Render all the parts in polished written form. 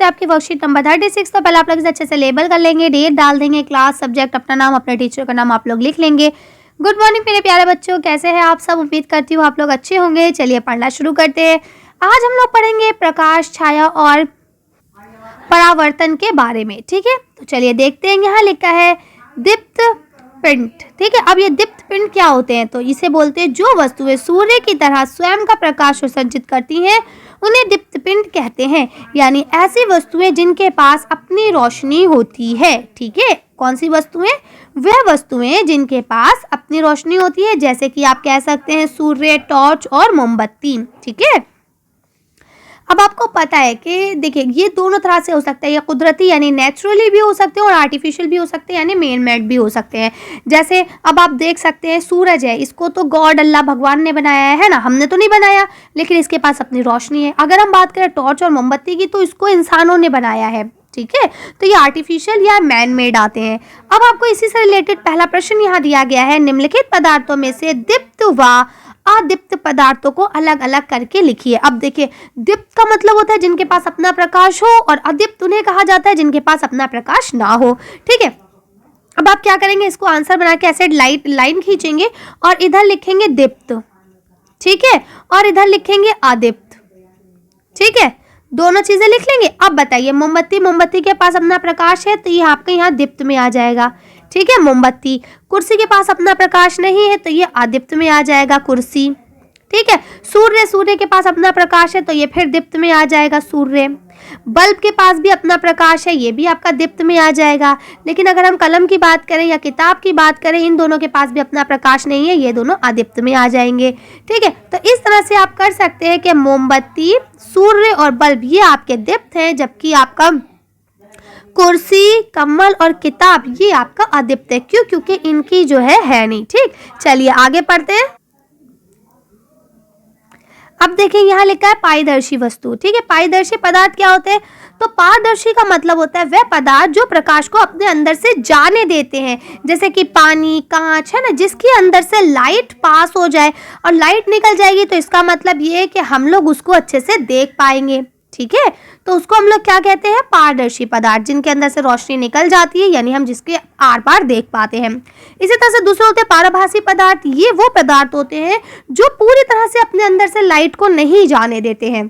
हैं आपकी worksheet number 36। तो पहले आप लोग इसे अच्छे से लेबल कर लेंगे, डेट डाल देंगे, क्लास, सब्जेक्ट, अपना नाम, अपने टीचर का नाम आप लोग लिख लेंगे। गुड मॉर्निंग मेरे प्यारे बच्चों, कैसे हैं आप सब? उम्मीद करती हूँ आप लोग अच्छे होंगे। चलिए पढ़ना शुरू करते हैं। आज हम लोग पढ़ेंगे प्रकाश, छाया और परावर्तन के बारे में। ठीक है, तो चलिए देखते हैं। यहाँ लिखा है दीप्त पिंड। ठीक है, अब ये दीप्त पिंड क्या होते हैं? तो इसे बोलते हैं जो वस्तुएं सूर्य की तरह स्वयं का प्रकाश उत्सर्जित करती हैं उन्हें दीप्त पिंड कहते हैं। यानी ऐसी वस्तुएं जिनके पास अपनी रोशनी होती है। ठीक है, कौन सी वस्तुएं? वह वस्तुएं जिनके पास अपनी रोशनी होती है, जैसे कि आप कह सकते हैं सूर्य, टॉर्च और मोमबत्ती। ठीक है, अब आपको पता है कि देखिए ये दोनों तरह से हो सकता है, ये कुदरती यानी नेचुरली भी हो सकते हैं और आर्टिफिशियल भी हो सकते हैं यानी मेन मेड भी हो सकते हैं। जैसे अब आप देख सकते हैं सूरज है, इसको तो गॉड अल्लाह भगवान ने बनाया है ना, हमने तो नहीं बनाया, लेकिन इसके पास अपनी रोशनी है। अगर हम बात करें टॉर्च और मोमबत्ती की, तो इसको इंसानों ने बनाया है। ठीक है, तो ये आर्टिफिशियल या मैन मेड आते हैं। अब आपको इसी से रिलेटेड पहला प्रश्न यहाँ दिया गया है, निम्नलिखित पदार्थों में से दीप्त व अदीप्त पदार्थों को अलग अलग करके लिखिए। अब देखिए, दीप्त का मतलब होता है जिनके पास अपना प्रकाश हो, और अदीप्त उन्हें कहा जाता है जिनके पास अपना प्रकाश ना हो। ठीक है, अब आप क्या करेंगे, इसको आंसर बना के ऐसे लाइन खींचेंगे और इधर लिखेंगे दीप्त। ठीक है, और इधर लिखेंगे अदीप्त। ठीक है, दोनों चीजें लिख लेंगे। अब बताइए, मोमबत्ती के पास अपना प्रकाश है तो ये आपके यहाँ दीप्त में आ जाएगा। ठीक है, मोमबत्ती। कुर्सी के पास अपना प्रकाश नहीं है तो ये अदीप्त में आ जाएगा, कुर्सी। ठीक है, सूर्य के पास अपना प्रकाश है तो ये फिर दीप्त में आ जाएगा, सूर्य। बल्ब के पास भी अपना प्रकाश है, ये भी आपका दीप्त में आ जाएगा। लेकिन अगर हम कलम की बात करें या किताब की बात करें, इन दोनों के पास भी अपना प्रकाश नहीं है, ये दोनों अदीप्त में आ जाएंगे। ठीक है, तो इस तरह से आप कर सकते हैं कि मोमबत्ती, सूर्य और बल्ब ये आपके दीप्त हैं, जबकि आपका कुर्सी, कम्बल और किताब ये आपका अदीप्त है। क्यों? क्योंकि इनकी जो है नहीं। ठीक, चलिए आगे पढ़ते हैं। अब देखें, यहाँ लिखा है पारदर्शी वस्तु। ठीक है, पारदर्शी पदार्थ क्या होते हैं? तो पारदर्शी का मतलब होता है वह पदार्थ जो प्रकाश को अपने अंदर से जाने देते हैं, जैसे कि पानी, कांच, है ना, जिसके अंदर से लाइट पास हो जाए और लाइट निकल जाएगी तो इसका मतलब ये है कि हम लोग उसको अच्छे से देख पाएंगे। ठीक है, तो उसको हम लोग क्या कहते हैं? पारदर्शी पदार्थ, जिनके अंदर से रोशनी निकल जाती है, यानी हम जिसके आर पार देख पाते हैं। इसी तरह से दूसरे होते हैं पारभासी पदार्थ। ये वो पदार्थ होते हैं जो पूरी तरह से अपने अंदर से लाइट को नहीं जाने देते हैं।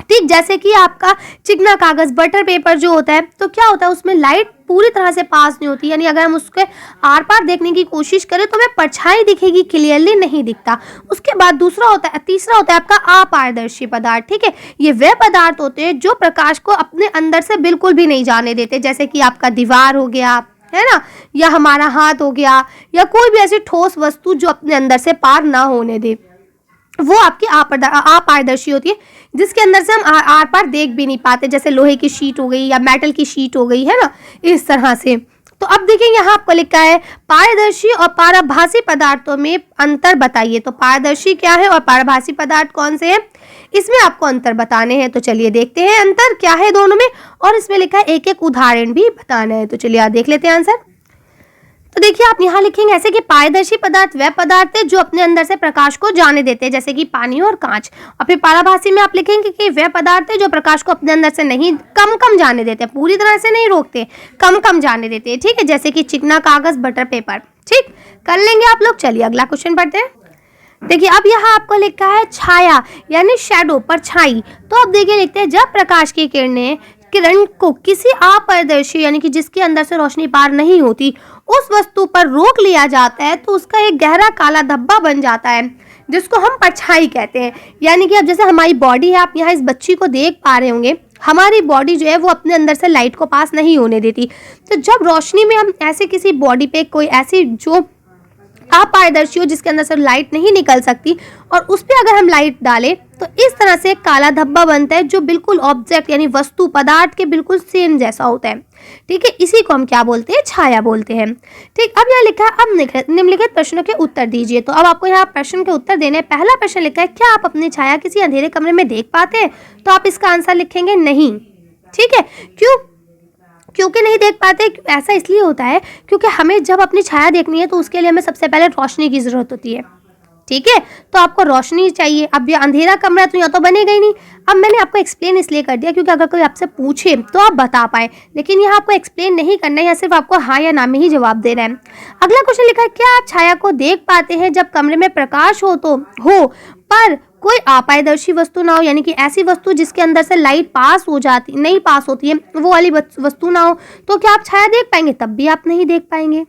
ठीक, जैसे कि आपका चिकना कागज, बटर पेपर जो होता है, तो क्या होता है उसमें लाइट पूरी तरह से पास नहीं होती, यानी अगर हम उसके आर पार देखने की कोशिश करें तो हमें परछाई दिखेगी, क्लियरली नहीं दिखता। उसके बाद तीसरा होता है आपका अपारदर्शी पदार्थ। ठीक है, ये वे पदार्थ होते हैं जो प्रकाश को अपने अंदर से बिल्कुल भी नहीं जाने देते, जैसे कि आपका दीवार हो गया, है ना, या हमारा हाथ हो गया, या कोई भी ऐसी ठोस वस्तु जो अपने अंदर से पार ना होने दे, वो आपकी अपारदर्शी होती है, जिसके अंदर से हम आर पार देख भी नहीं पाते, जैसे लोहे की शीट हो गई या मेटल की शीट हो गई, है ना, इस तरह से। तो अब देखिए, यहाँ आपको लिखा है पारदर्शी और पारभासी पदार्थों में अंतर बताइए। तो पारदर्शी क्या है और पारभासी पदार्थ कौन से हैं, इसमें आपको अंतर बताने हैं। तो चलिए देखते हैं अंतर क्या है दोनों में, और इसमें लिखा है एक एक उदाहरण भी बताना है। तो चलिए आप देख लेते हैं आंसर। तो देखिए, आप यहाँ लिखेंगे ऐसे कि पारदर्शी पदार्थ वह पदार्थ है जो अपने अंदर से प्रकाश को जाने देते हैं, जैसे कि पानी और कांच। और फिर पारभासी में आप लिखेंगे कि वह पदार्थ है जो प्रकाश को अपने अंदर से नहीं कम जाने देते, पूरी तरह से नहीं रोकते, कम जाने देते हैं। ठीक है, जैसे कि चिकना कागज, बटर पेपर। ठीक, कर लेंगे आप लोग। चलिए अगला क्वेश्चन पढ़ते हैं। देखिए, अब यहाँ आपको लिखा है छाया यानी शैडो, परछाई। तो अब देखिए लिखते हैं, जब प्रकाश की किरण को किसी अपारदर्शी यानी कि जिसके अंदर से रोशनी पार नहीं होती उस वस्तु पर रोक लिया जाता है तो उसका एक गहरा काला धब्बा बन जाता है, जिसको हम परछाई कहते हैं। यानी कि अब जैसे हमारी बॉडी है, आप यहाँ इस बच्ची को देख पा रहे होंगे, हमारी बॉडी जो है वो अपने अंदर से लाइट को पास नहीं होने देती। तो जब रोशनी में हम ऐसे किसी बॉडी पे कोई ऐसी जो अपारदर्शी हो जिसके अंदर से लाइट नहीं निकल सकती और उस पर अगर हम लाइट डालें तो इस तरह से काला धब्बा बनता है जो बिल्कुल ऑब्जेक्ट यानी वस्तु पदार्थ के बिल्कुल सेम जैसा होता है। ठीक है, इसी को हम क्या बोलते हैं? छाया बोलते हैं। ठीक, अब यहाँ लिखा है अब निम्नलिखित प्रश्नों के उत्तर दीजिए। तो अब आपको यहाँ प्रश्न के उत्तर देने। पहला प्रश्न लिखा है, क्या आप अपनी छाया किसी अंधेरे कमरे में देख पाते हैं? तो आप इसका आंसर लिखेंगे नहीं। ठीक है, क्योंकि नहीं देख पाते, ऐसा इसलिए होता है क्योंकि हमें जब अपनी छाया देखनी है तो उसके लिए हमें सबसे पहले रोशनी की ज़रूरत होती है। ठीक है, तो आपको रोशनी चाहिए। अब ये अंधेरा कमरा तो यहाँ तो बनेगा ही नहीं। अब मैंने आपको एक्सप्लेन इसलिए कर दिया क्योंकि अगर कोई आपसे पूछे तो आप बता पाए, लेकिन यहाँ आपको एक्सप्लेन नहीं करना है, या सिर्फ आपको हाँ या ना में ही जवाब देना है। अगला क्वेश्चन लिखा है, क्या आप छाया को देख पाते हैं जब कमरे में प्रकाश हो पर कोई अपारदर्शी वस्तु ना हो, यानी कि ऐसी वस्तु जिसके अंदर से लाइट नहीं पास होती है, वो वाली वस्तु ना हो, तो क्या आप छाया देख पाएंगे? तब भी आप नहीं देख पाएंगे।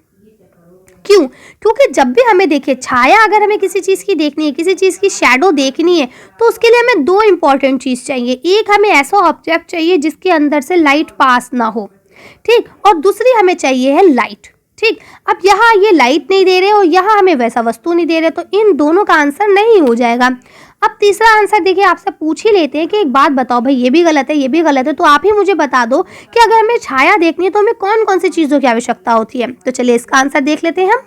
क्यों? क्योंकि जब भी हमें देखिए छाया, अगर हमें किसी चीज़ की देखनी है, किसी चीज़ की शैडो देखनी है, तो उसके लिए हमें दो इंपॉर्टेंट चीज़ चाहिए। एक, हमें ऐसा ऑब्जेक्ट चाहिए जिसके अंदर से लाइट पास ना हो, ठीक, और दूसरी हमें चाहिए है लाइट, ठीक। अब यहाँ ये लाइट नहीं दे रहे और यहाँ हमें वैसा वस्तु नहीं दे रहे, तो इन दोनों का आंसर नहीं हो जाएगा। अब तीसरा आंसर देखिए, आपसे पूछ ही लेते हैं कि एक बात बताओ भाई, ये भी गलत है, ये भी गलत है, तो आप ही मुझे बता दो कि अगर हमें छाया देखनी है तो हमें कौन कौन सी चीज़ों की आवश्यकता होती है। तो चलिए इसका आंसर देख लेते हैं हम।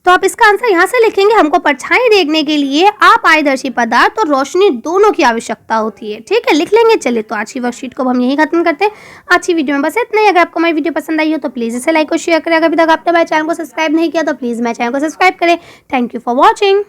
तो आप इसका आंसर यहाँ से लिखेंगे, हमको परछाई देखने के लिए अपारदर्शी पदार्थ और रोशनी दोनों की आवश्यकता होती है, ठीक है, लिख लेंगे। चलिए तो आज की वर्कशीट को हम यहीं खत्म करते हैं। आज की वीडियो में बस इतना ही। अगर आपको हमारी वीडियो पसंद आई हो तो प्लीज़ इसे लाइक और शेयर करें। अगर अभी तक आपने हमारे चैनल को सब्सक्राइब नहीं किया तो प्लीज़ मेरे चैनल को सब्सक्राइब करें। Thank you for watching.